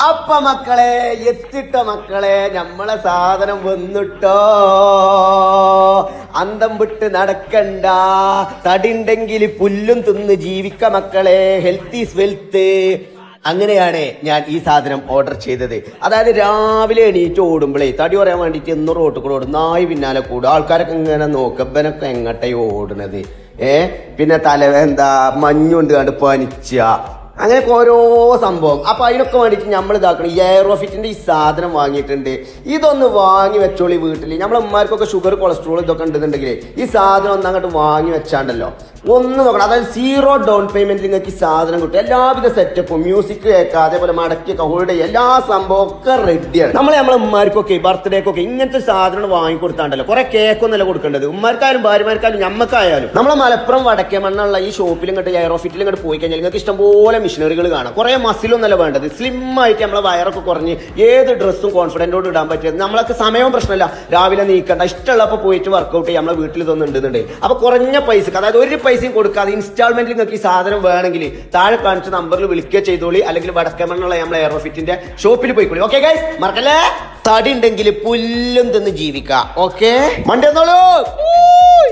അപ്പ മക്കളെ എത്തിട്ട മക്കളെ നമ്മളെ സാധനം വന്നിട്ടോ. അന്തം വിട്ട് നടക്കണ്ട, തടിണ്ടെങ്കിൽ പുല്ലും തിന്ന് ജീവിക്ക മക്കളെ. Health is wealth. അങ്ങനെയാണ് ഞാൻ ഈ സാധനം ഓർഡർ ചെയ്തത്. അതായത് രാവിലെ എണീറ്റ് ഓടുമ്പോഴേ തടി പറയാൻ വേണ്ടിയിട്ട് എന്നും റോട്ടിൽ കൂടെ ഓടും, നായി പിന്നാലെ കൂടും. ആൾക്കാരൊക്കെ ഇങ്ങനെ നോക്കബനൊക്കെ എങ്ങട്ടെ ഓടുന്നത്. പിന്നെ എന്താ മഞ്ഞുണ്ട് കണ്ട് പനിച്ച, അങ്ങനെയൊക്കെ ഓരോ സംഭവം. അപ്പൊ അതിനൊക്കെ വേണ്ടിയിട്ട് നമ്മൾ ഇതാക്കണം. ഈ എയറോഫിറ്റിന്റെ ഈ സാധനം വാങ്ങിയിട്ടുണ്ട്. ഇതൊന്ന് വാങ്ങി വെച്ചോളി വീട്ടിൽ. നമ്മളെ ഉമ്മാർക്കൊക്കെ ഷുഗർ കൊളസ്ട്രോൾ ഇതൊക്കെ ഉണ്ടെന്നുണ്ടെങ്കിൽ ഈ സാധനം ഒന്ന് അങ്ങോട്ട് വാങ്ങി വെച്ചാണ്ടല്ലോ ഒന്ന് നോക്കണം. അതായത് 0 ഡൗൺ പേയ്മെന്റ് നിങ്ങൾക്ക് ഈ സാധനം കിട്ടും. എല്ലാവിധ സെറ്റപ്പും, മ്യൂസിക് കേൾക്കുക, അതേപോലെ മടക്കിയൊക്കെ ഹോൾഡ് ചെയ്യുക, എല്ലാ സംഭവം ഒക്കെ റെഡിയാണ്. നമ്മളെ ഉമ്മാർക്കൊക്കെ ബർത്ത്ഡേക്കൊക്കെ ഇങ്ങനത്തെ സാധനം വാങ്ങിക്കൊടുത്താണ്ടല്ലോ കുറെ കേക്കൊന്നല്ല കൊടുക്കേണ്ടത്. ഉമ്മാർക്കായാലും ഭാര്യമാർക്കായാലും ഞമ്മക്കായാലും. നമ്മളെ മലപ്പുറം വടക്കേ മണ്ണുള്ള ഈ ഷോപ്പിലും ഇങ്ങോട്ട് എയറോഫിറ്റിലും ഇങ്ങോട്ട് പോയി കഴിഞ്ഞാൽ നിങ്ങൾക്ക് ഇഷ്ടംപോലെ മെഷീനറികൾ കാണാം. കുറെ മസിലൊന്നല്ല വേണ്ടത്, സ്ലിം ആയിട്ട് നമ്മളെ വയറൊക്കെ കുറഞ്ഞ് ഏത് ഡ്രസ്സും കോൺഫിഡന്റോട് ഇടാൻ പറ്റിയത്. നമ്മളൊക്കെ സമയവും പ്രശ്നമല്ല, രാവിലെ നീക്കണ്ട, ഇഷ്ടമുള്ളപ്പോൾ പോയിട്ട് വർക്കൗട്ട് ചെയ്യാം. നമ്മളെ വീട്ടിൽ ഇതൊന്നും ഉണ്ടെന്നുണ്ട്. അപ്പൊ കുറഞ്ഞ പൈസക്ക്, അതായത് ഒരു പൈസയും കൊടുക്കാതെ ഇൻസ്റ്റാൾമെന്റിൽ നിങ്ങൾക്ക് ഈ സാധനം വേണമെങ്കിൽ താഴെ കാണിച്ച നമ്പറിൽ വിളിക്കുക ചെയ്തോളി, അല്ലെങ്കിൽ വടക്കമണ്ണുള്ള നമ്മളെ എയറോഫിറ്റിന്റെ ഷോപ്പിൽ പോയിക്കോളി. ഓക്കെ ഗൈസ്, മറക്കല്ലേ. തടി ഉണ്ടെങ്കിൽ പുല്ലും തിന്ന് ജീവിക്കാം. ഓക്കെ, മണ്ടേ